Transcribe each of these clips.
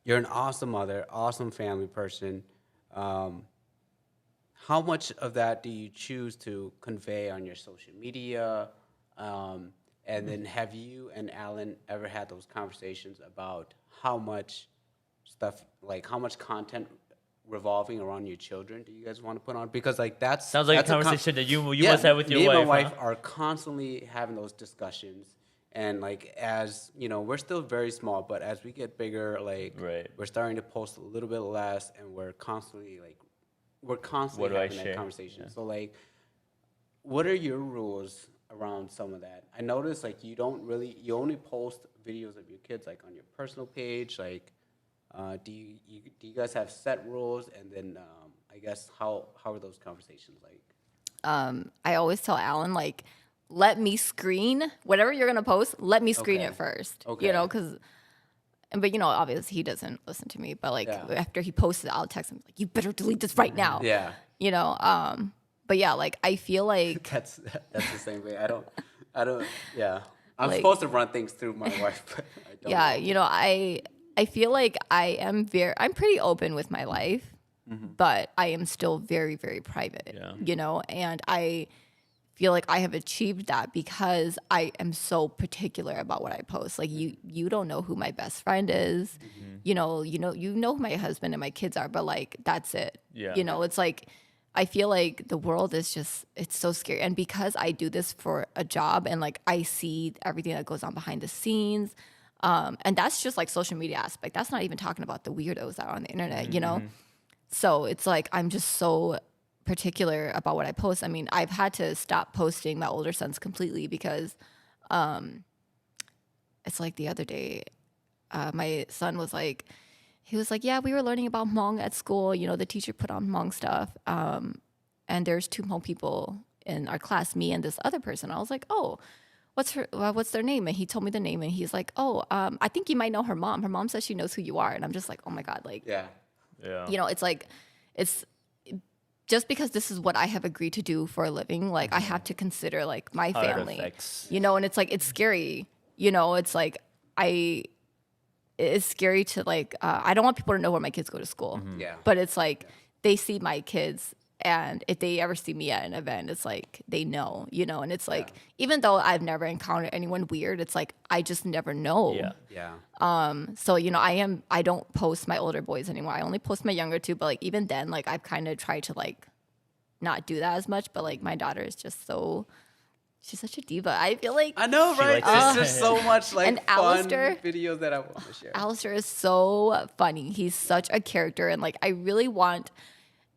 you're an awesome mother, awesome family person. Um, how much of that do you choose to convey on your social media? Um, and then have you and Alan ever had those conversations about how much stuff, like how much content revolving around your children do you guys want to put on? Because like Sounds like a that's a conversation that you yeah, must have with your me and my wife, wife huh? are constantly having those discussions. And like as you know, we're still very small, but as we get bigger, like Right. we're starting to post a little bit less, and we're What constantly do I having that share? conversation. Yeah. So like, what are your rules around some of that? I notice like you only post videos of your kids like on your personal page. Like, do you guys have set rules? And then I guess how are those conversations like? I always tell Alan, like, let me screen whatever you're gonna post. Let me screen Okay, it first, okay, because but obviously he doesn't listen to me. But like yeah, after he posts it, I'll text him like, you better delete this right now. yeah. You know. But yeah, like I feel like That's the same way. I don't. Yeah, I'm like supposed to run things through my wife, but I don't yeah, know. I feel like I'm pretty open with my life, but I am still very, very private. Yeah. And I feel like I have achieved that because I am so particular about what I post. Like you don't know who my best friend is. You know who my husband and my kids are, but like that's it. Yeah. It's like I feel like the world is it's so scary. And because I do this for a job and like I see everything that goes on behind the scenes, and that's just like social media aspect. That's not even talking about the weirdos that are on the internet. So it's like I'm just so particular about what I post. I mean, I've had to stop posting my older sons completely because it's like the other day, my son was like, he was like, yeah, we were learning about Hmong at school. The teacher put on Hmong stuff. And there's two Hmong people in our class, me and this other person. I was like, oh, what's their name? And he told me the name and he's like, oh, I think you might know her mom. Her mom says she knows who you are. And I'm just like, oh my God, like, Yeah, Yeah. it's like, it's just because this is what I have agreed to do for a living, like I have to consider like my How it family, affects. and it's like, it's scary, it's like, it's scary to like, I don't want people to know where my kids go to school, yeah. but it's like, they see my kids and if they ever see me at an event, it's like, they know, and it's like, even though I've never encountered anyone weird, it's like, I just never know. Yeah. Yeah. So, I don't post my older boys anymore. I only post my younger two, but like even then, like I've kind of tried to like not do that as much. But like my daughter is just she's such a diva. I feel like I know, She right? likes There's it. just so much like And fun Alistair- videos that I want to share. Alistair is so funny. He's such a character. And like I really want,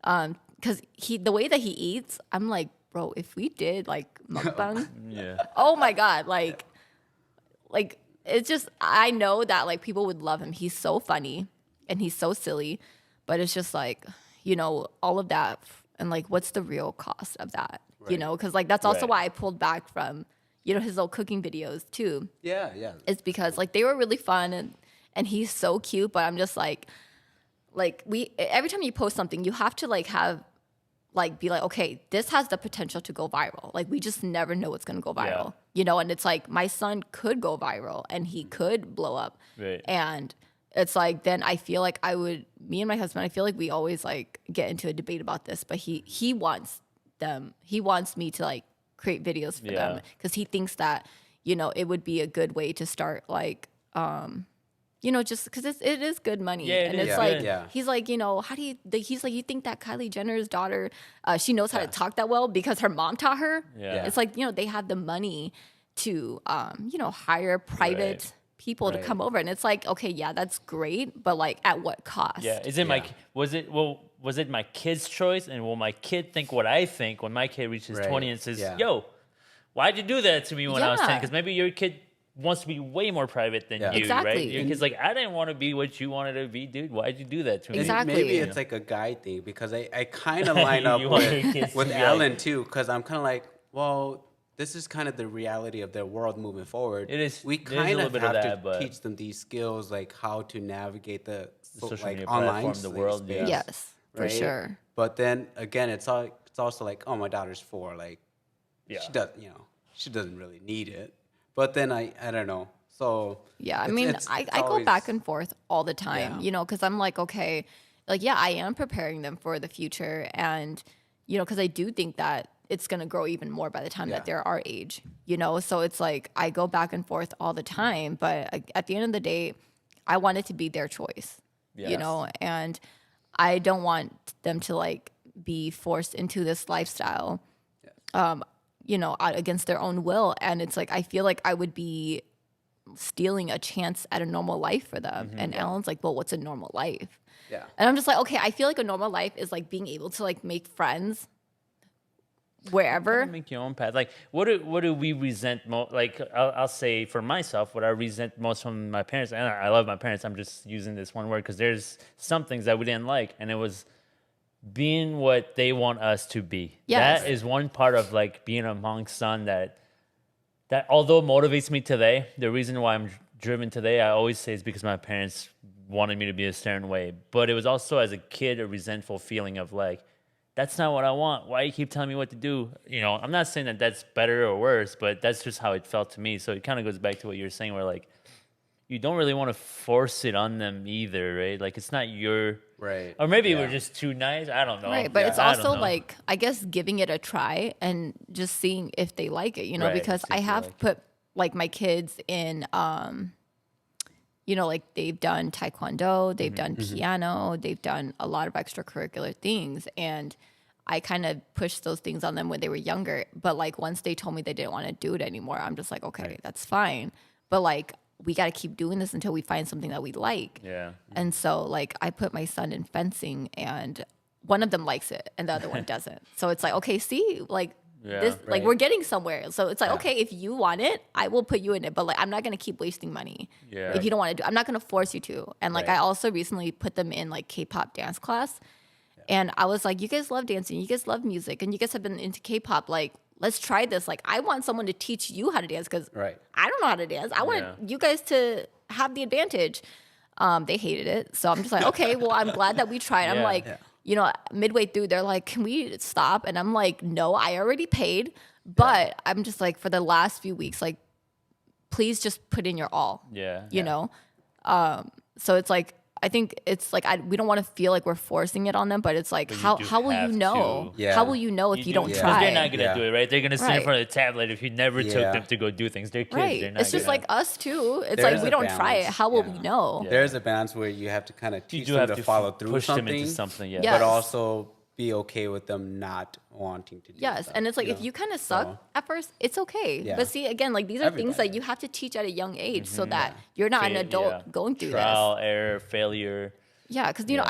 because the way that he eats, I'm like, bro, if we did like mukbang, Yeah. oh my God, like it's just, I know that like people would love him. He's so funny and he's so silly, but it's just like, all of that and like what's the real cost of that? Right. Because like that's also Right. why I pulled back from his little cooking videos too. Yeah, yeah. It's because like they were really fun and he's so cute, but I'm just like we every time you post something, you have to like have like be like, okay, this has the potential to go viral. Like we just never know what's gonna go viral. And it's like my son could go viral and he could blow up. Right. And it's like then I feel like me and my husband, I feel like we always like get into a debate about this, but he wants me to like create videos for Yeah. them because he thinks that, it would be a good way to start like just because it is good money. Yeah, it and is it's good. like, Yeah. he's like, how do you, he's like, you think that Kylie Jenner's daughter, she knows how to Yeah. talk that well because her mom taught her? Yeah. It's like, they have the money to, hire private Right. people to Right. come over. And it's like, okay, yeah, that's great. But like at what cost? Yeah. Is it Yeah. was it my kid's choice? And will my kid think what I think when my kid reaches Right. 20 and says, Yeah. yo, why'd you do that to me when I was 10? Yeah. Because maybe your kid wants to be way more private than Yeah. you, right? Exactly. Your kid's like, I didn't want to be what you wanted to be, dude. Why'd you do that to me? And Exactly. Maybe it's like a guy thing because I kind of line up You want your kids with, to with be Alan like- too because I'm kind of like, well, this is kind of the reality of their world moving forward. It is- We there's a kind little of bit of have that, to but- teach them these skills, like how to navigate the social like media online platform, the world, space, yeah. Yes, for right? sure. But then again, it's also like, oh, my daughter's 4, like Yeah. she doesn't really need it. But then I don't know. So Yeah, I it's- mean, it's I go always- back and forth all the time, Yeah. you know, because I'm like, okay, like, yeah, I am preparing them for the future. And, you know, because I do think that it's going to grow even more by the time Yeah. that they're our age, you know? So it's like, I go back and forth all the time. But at the end of the day, I want it to be their choice, you Yes. know? And I don't want them to like be forced into this lifestyle, you know, against their own will. And it's like, I feel like I would be stealing a chance at a normal life for them. And Alan's like, well, what's a normal life? Yeah. And I'm just like, okay, I feel like a normal life is like being able to like make friends wherever. Make your own path. Like, what do we resent most? Like, I'll say for myself, what I resent most from my parents, and I love my parents. I'm just using this one word because there's some things that we didn't like, and it was being what they want us to be. Yes. That is one part of like being a monk's son that although motivates me today, the reason why I'm driven today, I always say is because my parents wanted me to be a certain way. But it was also as a kid a resentful feeling of like, that's not what I want. Why you keep telling me what to do? You know, I'm not saying that that's better or worse, but that's just how it felt to me. So it kind of goes back to what you're saying, where like you don't really want to force it on them either, right? Like it's not your Right. or maybe Yeah. we're just too nice. I don't know. Right, but Yeah, it's I don't also know. like, I guess, giving it a try and just seeing if they like it, you know, Right, because see I if they have like it. put like my kids in, you know, like they've done taekwondo, they've done piano, they've done a lot of extracurricular things. And I kind of pushed those things on them when they were younger. But like once they told me they didn't want to do it anymore, I'm just like, okay, that's fine. But like, we got to keep doing this until we find something that we like. Yeah. And so like I put my son in fencing and one of them likes it and the other one doesn't. So it's like, okay, see, like Yeah. this, like Right. we're getting somewhere. So it's like, Yeah. okay, if you want it, I will put you in it. But like, I'm not going to keep wasting money. Yeah. If you don't want to do, I'm not going to force you to. And like, Right. I also recently put them in like K-pop dance class. And I was like, you guys love dancing, you guys love music, and you guys have been into K-pop. Like, let's try this. Like, I want someone to teach you how to dance because Right. I don't know how to dance. I want Yeah. you guys to have the advantage. They hated it. So I'm just like, okay, well, I'm glad that we tried. I'm Yeah. like, Yeah. you know, midway through, they're like, can we stop? And I'm like, no, I already paid. But I'm just like, for the last few weeks, like, please just put in your all, Yeah. you know? So it's like, I think it's like, we don't want to feel like we're forcing it on them, but it's like, But you how do will you have know? to. Yeah. How will you know if you do, don't because try? they're not gonna Yeah. do it, right? They're gonna sit in Right. front of the tablet if you never took Yeah. them to go do things. They're kids. Right. They're not It's just gonna- like us too. It's There like is we a don't try it. balance. How will Yeah. we know? Yeah. There's a balance where you have to kind of you teach do them have to to follow through push something, them into something. Yeah. Yeah. but Yes. also be okay with them not wanting to do Yes, stuff, and it's like if know? you kind of suck So- at first, it's okay. Yeah. But see, again, like these are things that Everybody. you have to teach at a young age so that you're not an Fail- adult yeah. going through Trial, error, failure. this. Yeah, because you know, Yeah.